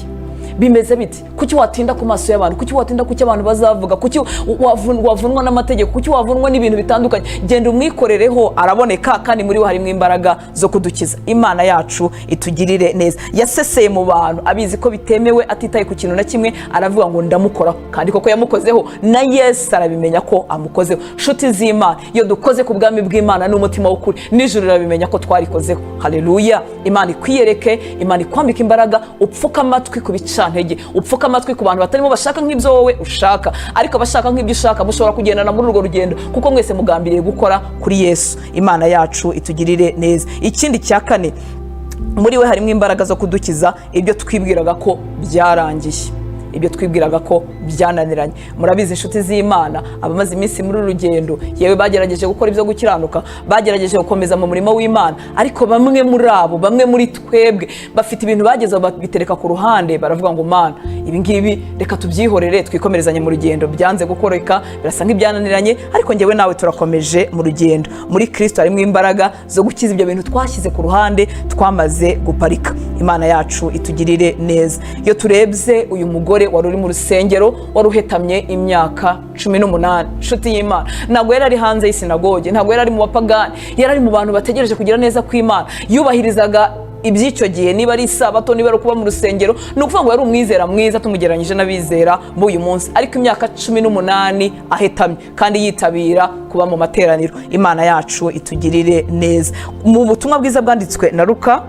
[SPEAKER 1] Bimeze biti? Kuki watinda ku maso y'abantu? Kuki watinda ku cyo abantu bazavuga? Kuki wavunwa n'amategeko? Kuki wavunwa n'ibintu bitandukanye? Genda umwikorereho, araboneka, kandi muri we harimo imbaraga zo kudukiza. Imana yacu itugirire neza. Yaseseye mu bantu, abizi ko bitemewe, atitaye ku kintu na kimwe, aravuga ngo ndamukoraho, kandi koko yamukozeho, na Yesu arabimenya ko amukozeho. Nshuti z'Imana, iyo dukoze ku bwami bw'Imana n'umutima w'ukuri, n'ijuru rirabimenya ko twarikozeho. Haleluya! Imana ikwiyereke, Imana ikwambika imbaraga, upfuka amatwi ku ntege, upfuka amatwi ku bantu batarimo bashaka nk'ibyo wowe ushaka, ariko bashaka nk'ibyo ushaka. Mushobora kugendana muri urwo rugendo, kuko mwese mugambiriye gukora kuri Yesu. Imana yacu itugirire neza. Ikindi cya kane, muri we harimo imbaraga zo kudukiza ibyo twibwiraga ko byarangiye, ibyo twibwiraga ko byananiranye. Murabizi inshuti z'Imana, abamaze iminsi muri urugendo, yewe bagerageje gukora ibyo gukiranuka, bagerageje gukomeza mu murimo w'Imana, ariko bamwe muri abo, bamwe muri twebwe, bafite ibintu bagezeho babitereka ku ruhande, baravuga ngo Mana, ibi ngibi reka tubyihorere, twikomerezanye mu rugendo. Byanze gukoreka, birasa nk'ibyananiranye, ariko njyewe nawe turakomeje mu rugendo. Muri Kristo harimo imbaraga zo gukiza ibyo bintu twashyize ku ruhande, twamaze guparika. Imana yacu itugirire neza. Iyo turebye uyu mugore wari uri mu rusengero, wari uhetamye imyaka 18, nshuti y'Imana, ntabwo yari ari hanze y'isinagoge, ntabwo yari ari mu bapagani, yari ari mu bantu bategereje kugira neza kw'Imana. Yubahirizaga iby'icyo gihe, niba ari isabato, niba ari kuba mu rusengero, ni ukuvuga ngo yari umwizera mwiza tumugereranyije n'abizera b'uyu munsi. Ariko imyaka 18 ahetamye, kandi yitabira kuba mu materaniro. Imana yacu itugirire neza. Mu butumwa bwiza bwanditswe na Luka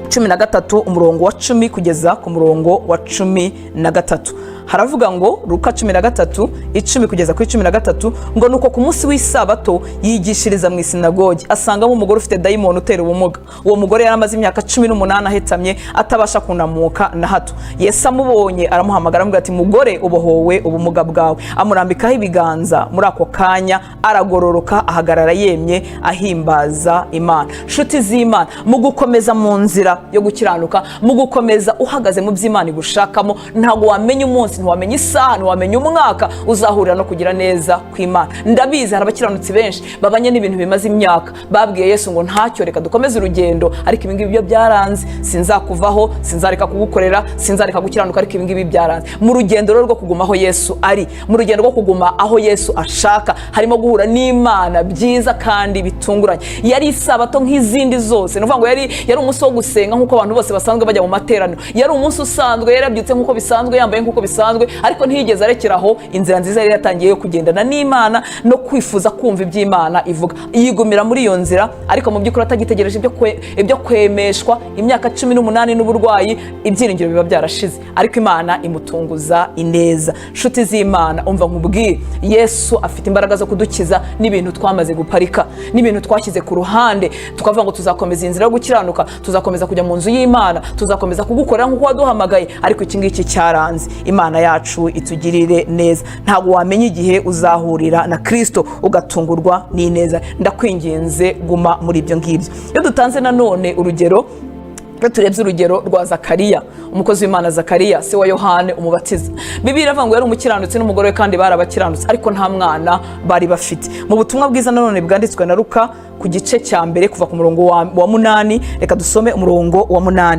[SPEAKER 1] 13 umurongo wa 10 kugeza ku murongo wa 13. Haravuga ngo Luka 13 10 kugeza kuri 13 ngo nuko ku munsi w'isabato yigishiriza mu isinagogi asangamo umugore ufite dayimoni utera ubumuga. Uwo mugore yaramaze imyaka 18 ahetamye atabasha kunamuka na hato. Yesu amubonye aramuhamagara amugira ati mugore ubohowe ubumuga bwawe. Amurambikaho ibiganza, muri ako kanya aragororoka ahagarara yemye ahimbaza Imana. Nshuti z'Imana, mu gukomeza mu nzira yo gukiranuka, mu gukomeza uhagaze mu by'Imana igushakamo, ntago wamenya umunsi, ntiwamenya isaha, ntiwamenya umwaka uzahurira no kugira neza kw'Imana. Ndabizi hari abakiranutsi benshi babanye n'ibintu bimaze imyaka, babwiye Yesu ngo ntacyo, reka dukomeze urugendo, ariko ibingibi byo byaranze, sinzakuvaho, sinzareka kugukorera, sinzareka gukiranuka, ariko ibingibi byaranze. Mu rugendo rwo kuguma aho Yesu ari, mu rugendo rwo kuguma aho Yesu ashaka, harimo guhura n'Imana byiza kandi bitunguranye. Yari isabato nk'izindi zose, no ngo yari umunsi wo gusenga nk'uko abantu bose basanzwe bajya mu materaniro, yari umunsi usanzwe, yarabyutse nk'uko bisanzwe, yambaye nk'uko bisanzwe, ariko ntiyigeze arekeraho inzira nziza yari yatangiye yo kugendana n'Imana no kwifuza kumva iby'Imana ivuga. Yigumira muri iyo nzira, ariko mu by'ukuri atagitegereje ibyo kwemeshwa. Imyaka 18 n'uburwayi, ibyiringiro biba byarashize, ariko Imana imutunguza ineza. Nshuti z'Imana, umva nkubwire, Yesu afite imbaraga zo kudukiza n'ibintu twamaze guparika, n'ibintu twashyize ku ruhande, tukavuga ngo tuzakomeza inzira yo gukiranuka, tuzakomeza kujya mu nzu y'Imana, tuzakomeza kugukorera nk'uko waduhamagaye, ariko iki ngiki cyaranze. Imana yacu itugirire neza. Ntabwo wamenya igihe uzahurira na Kristo ugatungurwa n'ineza. Ndakwinginze guma muri ibyo ngibyo. Iyo dutanze nanone urugero, turebye urugero rwa Zakariya, umukozi w'Imana Zakariya, se wa Yohane umubatiza. Bibiliya iravuga ngo yari umukiranutsi n'umugore we kandi bari abakiranutsi, ariko nta mwana bari bafite. Mu butumwa bwiza nanone bwanditswe na Luka ku gice cya mbere kuva ku murongo wa 8, reka dusome umurongo wa 8.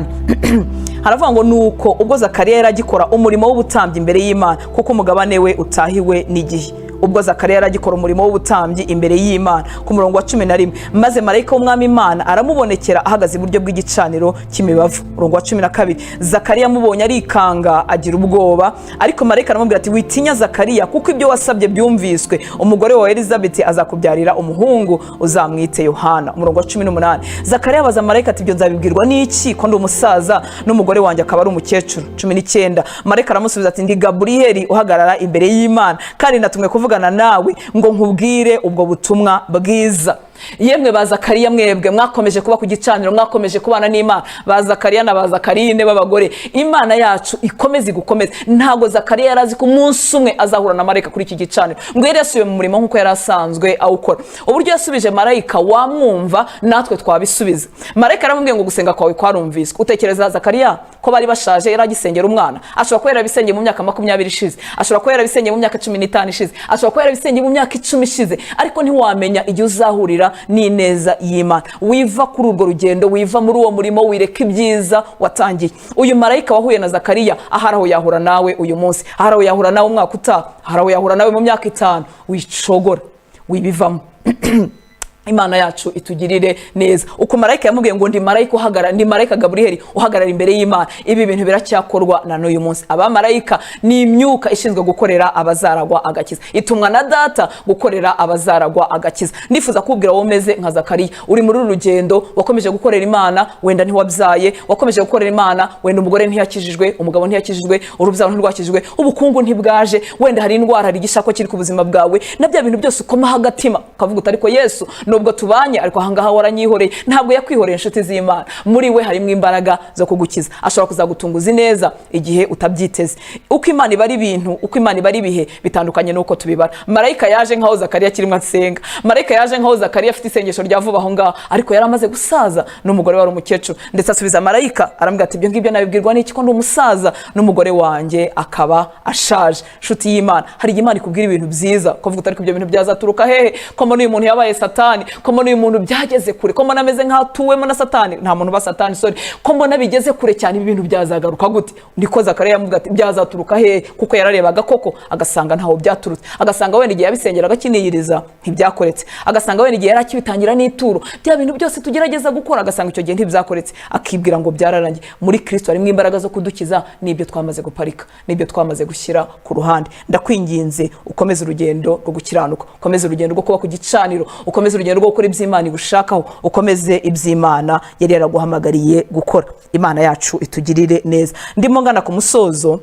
[SPEAKER 1] Haravuga ngo nuko ubwo Zakariya yari agikora umurimo w'ubutambyi imbere y'Imana, kuko umugabane we utahiwe n'igihe. Ubwo Zakariya yaragikora umurimo w'ubutambyi imbere y'Imana, ku murongo wa 11, maze marayika w'Umwami Imana aramubonekera ahagaze iburyo bw'igicaniro cy'imibavu. Umurongo wa 12, Zakariya amubonye arikanga agira ubwoba, ariko marayika aramubwira ati witinya Zakariya, kuko ibyo wasabye byumviswe, umugore wa Elizabeti azakubyarira umuhungu, uzamwite Yohana. Umurongo wa 18, Zakariya abaza marayika ati ibyo nzabibwirwa n'iki, ko ndi umusaza n'umugore wanjye akaba ari umukecuru. 19, marayika aramusubiza ati ndi Gaburiyeli uhagarara imbere y'Imana, kandi natumwe kuvugana nawe ngo nkubwire ubwo butumwa bwiza. Yemwe ba Zakariya, mwebwe mwakomeje kuba ku gicaniro, mwakomeje kubana n'Imana, ba Zakariya na ba Zakarine b'abagore, Imana yacu ikomeze gukomeza. Ntago Zakariya yarazi ko umunsi umwe azahura na marayika kuri iki gicaniro, ngo yari yasubiye mu murimo nk'uko yari asanzwe awukora. Uburyo yasubije marayika wamwumva, natwe twabisubiza. Marayika aramubwiye ngo gusenga kwawe kwarumviswe. Utekereza Zakariya ko bari bashaje, yari agisengera umwana? Ashobora kuba yarabisengeye mu myaka 20 ishize, ashobora kuba yarabisengeye mu myaka 15 ishize, ashobora kuba yarabisengeye mu myaka 10 ishize, ariko ntiwamenya igihe uzahurira n'ineza y'Imana. Wiva kuri urwo rugendo, wiva muri uwo murimo, wireka ibyiza watangiye. Uyu marayika wahuye na Zakariya, aharaho yahura nawe uyu munsi, aharaho yahura nawe umwaka utaha, aharaho yahura nawe mu myaka 5. Wicogora, wibivamo. Imana yacu itugirire neza. Uko marayika yamubwiye ngo ndi marayika uhagarara, ndi marayika Gaburiyeli uhagarara imbere y'Imana, ibi bintu biracyakorwa na n'uyu munsi. Aba marayika ni imyuka ishinzwe gukorera abazaragwa agakiza, itumwa na Data gukorera abazaragwa agakiza. Ndifuza kubwira wowe umeze nka Zakariya, uri muri urugendo, wakomeje gukorera Imana, wenda ntiwabyaye, wakomeje gukorera Imana, wenda umugore ntiyakijijwe, umugabo ntiyakijijwe, urubyaro ntirwakijijwe, ubukungu ntibwaje, wenda hari indwara, hari igishako kiri ku buzima bwawe, na bya bintu byose ukoma hagatima ukavuga uti ariko Yesu nubwo tubanye, ariko ahangaha waranyihoreye. Ntabwo yakwihoreye. Inshuti z'Imana, muri we harimo imbaraga zo kugukiza. Ashobora kuzagutunguza neza igihe utabyiteze. Uko Imana ibara ibintu, uko Imana ibara ibihe bitandukanye nuko tubibara. Marayika yaje nkaho Zakariya kirimo asenga, marayika yaje nkaho Zakariya afite isengesho rya vuba aho ngaho, ariko yaramaze gusaza n'umugore wari umukecuru. Ndetse asubiza marayika arambwira ati ibyo ngibyo nabibwirwa n'iki, ko ndi umusaza n'umugore wanjye akaba ashaje. Nshuti y'Imana, hari Imana ikubwira ibintu byiza, kuvuga utari ibyo bintu byazaturuka hehe, ko muri uyu muntu yabaye Satani, ko mbona uyu muntu byageze kure, ko mbona ameze nk'atuwemo na Satani. Nta muntu ba Satani, sorry, ko mbona bigeze kure cyane, ibi bintu byazagaruka gute? Ndiko Zakariya yamubwira ati byazaturuka hehe, kuko yararebaga koko agasanga ntaho byaturutse, agasanga wenda igihe yabisengera agakiniyiriza ntibyakoretse, agasanga wenda igihe yarakibitangira n'ituro, bya bintu byose tugerageza gukora, agasanga icyo gihe ntibyakoretse, akibwira ngo byararangiye. Muri Kristo harimo imbaraga zo kudukiza, n'ibyo twamaze guparika, n'ibyo twamaze gushyira ku ruhande. Ndakwinginze ukomeze urugendo rwo gukiranuka, ukomeze urugendo rwo kuba ku gicaniro, ukomeze urugendo rwo gukora iby'Imana igushakaho, ukomeze iby'Imana yari yaraguhamagariye gukora. Imana yacu itugirire neza. Ndimo ngana ku musozo.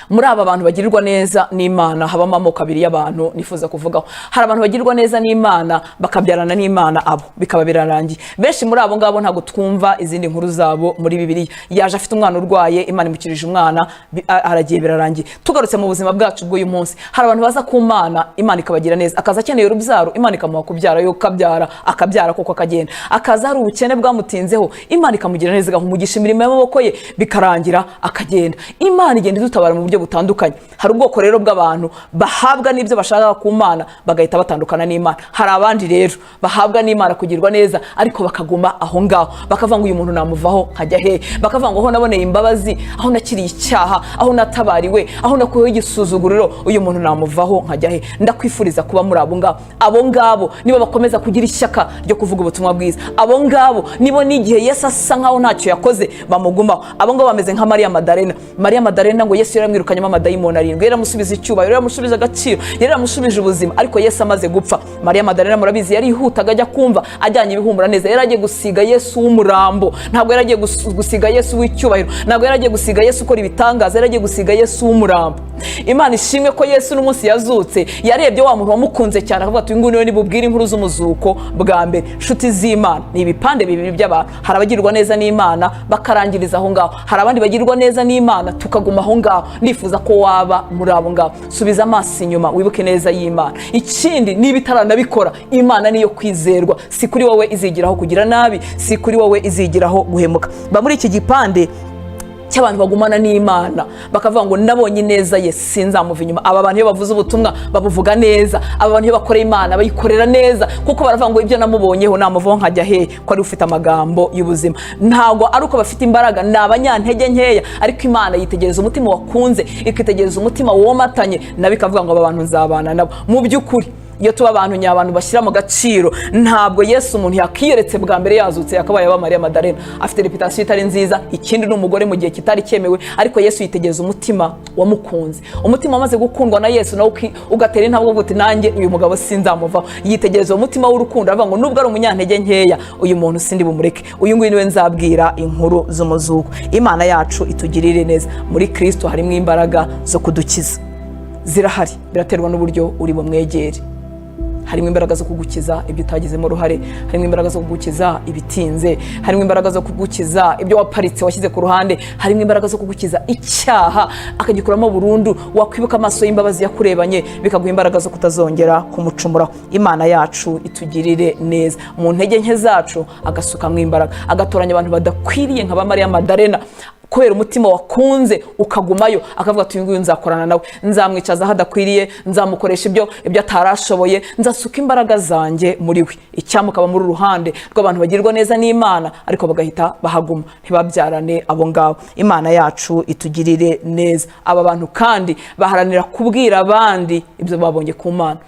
[SPEAKER 1] Muri aba bantu bagirirwa neza n'Imana habamo amoko abiri y'abantu nifuza kuvugaho. Hari abantu bagirirwa neza n'Imana bakabyarana n'Imana abo bikaba birarangiye. Benshi muri abo ngabo ntago twumva izindi nkuru zabo muri Bibiliya. Yaje afite umwana urwaye, Imana imukirije umwana, aragiye birarangiye. Tugarutse mu buzima bwacu bw'uyu munsi, hari abantu baza ku Mana, Imana ikabagira neza, akaza akeneye urubyaro, Imana ikamuha kubyara, yo kabyara akabyara koko akagenda. Akaza hari ubukene bwamutinzeho, Imana ikamugira neza, igahumugisha imirimo y'amaboko ye bikarangira akagenda. Imana igenda idutabara mu buryo butandukanye. Hari ubwoko rero bw'abantu bahabwa n'ibyo bashaka ku Mana bagahita batandukana n'Imana. Hari abandi rero bahabwa n'Imana kugirwa neza ariko bakaguma aho ngaho, bakavanga uyu muntu namuvaho nkajya he, bakavanga aho naboneye imbabazi, aho nakiriye icyaha, aho natabariwe, aho nakuyeho igisuzuguriro, uyu muntu namuvaho nkajya he. Ndakwifuriza kuba muri abo ngabo. Abo ngabo nibo bakomeza kugira ishyaka ryo kuvuga ubutumwa bwiza. Abo ngabo nibo n'igihe Yesu asa nkaho ntacyo yakoze bamugumaho. Abo ngabo bameze nka Mariya Madalena. Mariya Madalena ngo Yesu yaramwirukanyemo amadayimoni arindwi, yaramusubiza icyubahiro, yaramusubiza agaciro, yaramusubije ubuzima, ariko Yesu amaze gupfa, Mariya Madalena murabizi yarihutaga ajya kumva ajyanye ibihumura neza. Yaragiye gusiga Yesu w'umurambo, ntabwo yaragiye gusiga Yesu w'icyubahiro, ntabwo yaragiye gusiga Yesu ukora ibitangaza, yaragiye gusiga Yesu w'umurambo. Imana ishimwe ko Yesu n'umunsi yazutse yarebye wa muntu wamukunze cyane akavuga ati nguyu ni Ubwire inkuru z'umuzuko bwa mbere. Nshuti z'Imana, ni ibipande bibiri by'abantu. Hari abagirwa neza n'Imana bakarangiriza aho ngaho, hari abandi bagirwa neza n'Imana tukaguma aho ngaho. Nifuza ko waba muri abo ngabo. Subiza amaso inyuma wibuke neza y'Imana. Ikindi niba itaranabikora, Imana niyo kwizerwa, si kuri wowe izigiraho kugira nabi, si kuri wowe izigiraho guhemuka. Ba muri iki gipande cy'abantu bagumana n'Imana bakavuga ngo nabonye neza ye sinzamuva inyuma. Aba bantu iyo bavuze ubutumwa babuvuga neza, aba bantu iyo bakoreye Imana bayikorera neza, kuko baravuga ngo ibyo namubonyeho namuvaho nkajya he, ko ari ufite amagambo y'ubuzima. Ntago ari uko bafite imbaraga, ni abanyantege nkeya, ariko Imana yitegereza umutima wakunze, ikitegereza umutima womatanye, nabi ikavuga ngo aba bantu nzabana nabo. Mu by'ukuri iyo tuba abantu nyabantu bashyira mu gaciro, ntabwo Yesu umuntu yakiyeretse bwa mbere yazutse yakabaye aba Mariya Madalena. Afite reputation itari nziza, ikindi n'umugore mu gihe kitari cyemewe, ariko Yesu yitegereza umutima wamukunze. Umutima wamaze gukundwa na Yesu nawe ugatera intambwe uvuga uti nanjye uyu mugabo sinzamuvaho. Yitegereza umutima w'urukundo avuga ngo nubwo ari umunyantege nkeya, uyu muntu sindi bumureke, uyu nguyu niwe nzabwira inkuru z'umuzuko. Imana yacu itugirire neza. Muri Kristo harimo imbaraga zo kudukiza, zirahari, biraterwa n'uburyo uri bumwegere. Harimo imbaraga zo kugukiza ibyo utagizemo uruhare, harimo imbaraga zo kugukiza ibitinze, harimo imbaraga zo kugukiza ibyo waparitse washyize ku ruhande, harimo imbaraga zo kugukiza icyaha akagikuramo burundu, wakwibuka amaso y'imbabazi yakurebanye bikaguha imbaraga zo kutazongera kumucumuraho. Imana yacu itugirire neza. Mu ntege nke zacu agasukamo imbaraga, agatoranya abantu badakwiriye nka ba Mariya Madalena, kubera umutima wakunze ukagumayo, akavuga ati uyu nguyu nzakorana nawe, nzamwicaza hadakwiriye, nzamukoresha ibyo atarashoboye, nzasuka imbaraga zanjye muri we. Icyamukaba muri uruhande rw'abantu bagirwa neza n'Imana ariko bagahita bahaguma, ntibabyarane abo ngabo. Imana yacu itugirire neza. Aba bantu kandi baharanira kubwira abandi ibyo babonye ku Mana.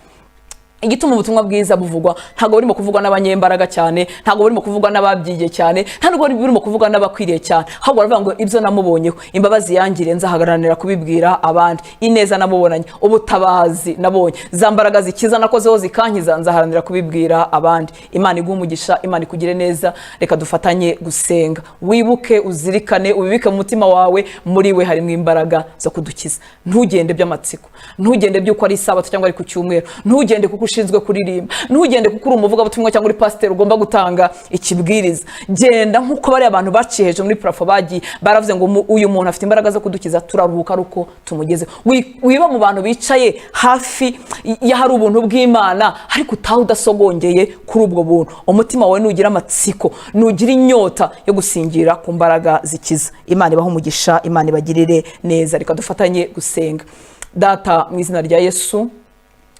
[SPEAKER 1] Igituma ubutumwa bwiza buvugwa ntago burimo kuvugwa n'abanyembaraga cyane, ntago burimo kuvugwa n'ababyigiye cyane, ntago burimo kuvugwa n'abakwiriye cyane, ahubwo baravuga ngo ibyo namubonyeho, imbabazi yangiriye nzahagaranira kubibwira abandi, ineza namubonanye, ubutabazi nabonye, za mbaraga zikiza nakozeho zikankiza nzaharanira kubibwira abandi. Imana iguhe umugisha, Imana ikugire neza. Reka dufatanye gusenga. Wibuke, uzirikane, ubibike mu mutima wawe, muri we harimo imbaraga zo kudukiza. Ntugende by'amatsiko, ntugende by'uko ari Isabato cyangwa ari ku cyumweru, ntugende kuko ushinzwe kuririmba, ntugende kuko uri umuvuga butumwa cyangwa uri pastor ugomba gutanga ikibwiriza. Genda nkuko bari abantu baciye hejuru muri parafo bagiye baravuze ngo uyu muntu afite imbaraga zo kudukiza, turaruhuka ruko tumugeze. Wiba mu bantu bicaye hafi ya hari ubuntu bw'Imana ariko utaha udasogongeye kuri ubwo buntu. Umutima wawe nugira amatsiko, nugira inyota yo gusingira ku mbaraga zikiza. Imana ibahe umugisha, Imana ibagirire neza. Reka dufatanye gusenga. Data, mu izina rya Yesu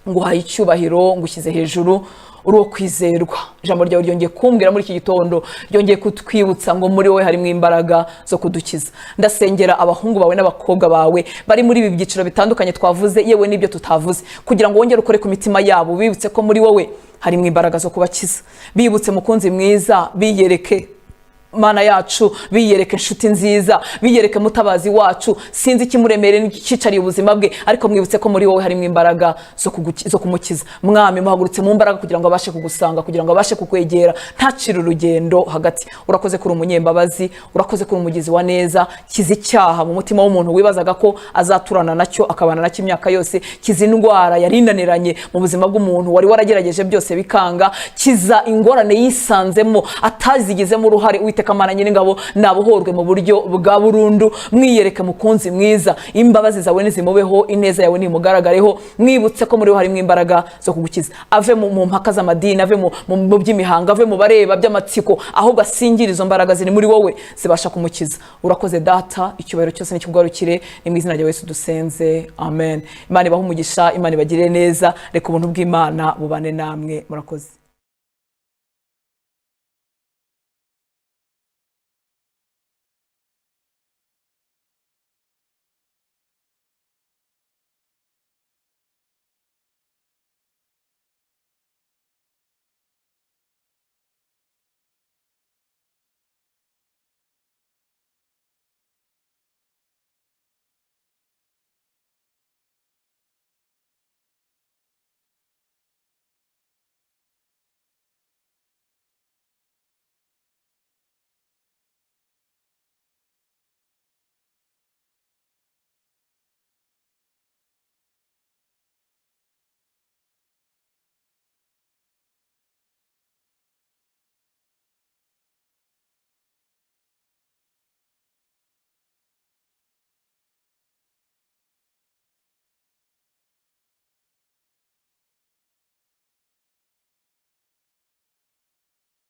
[SPEAKER 1] nguhaye icyubahiro, ngushyize hejuru, uri uwo kwizerwa. Ijambo ryawe ryongeye kumbwira muri iki gitondo, ryongeye kutwibutsa ngo muri wowe harimo imbaraga zo kudukiza. Ndasengera abahungu bawe n'abakobwa bawe bari muri ibi byiciro bitandukanye twavuze, yewe n'ibyo tutavuze, kugira ngo wongere ukore ku mitima yabo, bibutse ko muri wowe harimo imbaraga zo kubakiza. Bibutse mukunzi mwiza, biyereke Mana yacu, biyereke inshuti nziza, biyereke mutabazi wacu, sinzi ikimuremere n'ikicariye ubuzima bwe, ariko mwibutse ko muri wowe harimo imbaraga zo kumukiza. Mwami, muhagurutse mu mbaraga kugira ngo abashe kugusanga, kugira ngo abashe kukwegera, ntacire urugendo hagati. Urakoze kuri umunyembabazi, urakoze kuri umugizi wa neza. Kiza icyaha mu mutima w'umuntu wibazaga ko azaturana nacyo akabana nacyo imyaka yose. Kiza indwara yari inaniranye mu buzima bw'umuntu wari waragerageje byose bikanga. Kiza ingorane yisanzemo atazigizemo uruhare. Uwiteka Mana Nyiringabo, nabohorwe mu buryo bwa burundu. Mwiyereke mukunzi mwiza, imbabazi zawe nizimubeho, ineza yawe nimugaragareho. Mwibutse ko muri wo harimo imbaraga zo kugukiza. Ave mu mpaka z'amadini, ave mu by'imihango, ave mu bareba by'amatsiko, ahubwo asingira izo mbaraga ziri muri wowe zibasha kumukiza. Urakoze Data, icyubahiro cyose nikikugarukire, ni mu izina rya Yesu dusenze, amen. Imana ibahe umugisha, Imana ibagirire neza, reka ubuntu bw'Imana bubane namwe. Murakoze.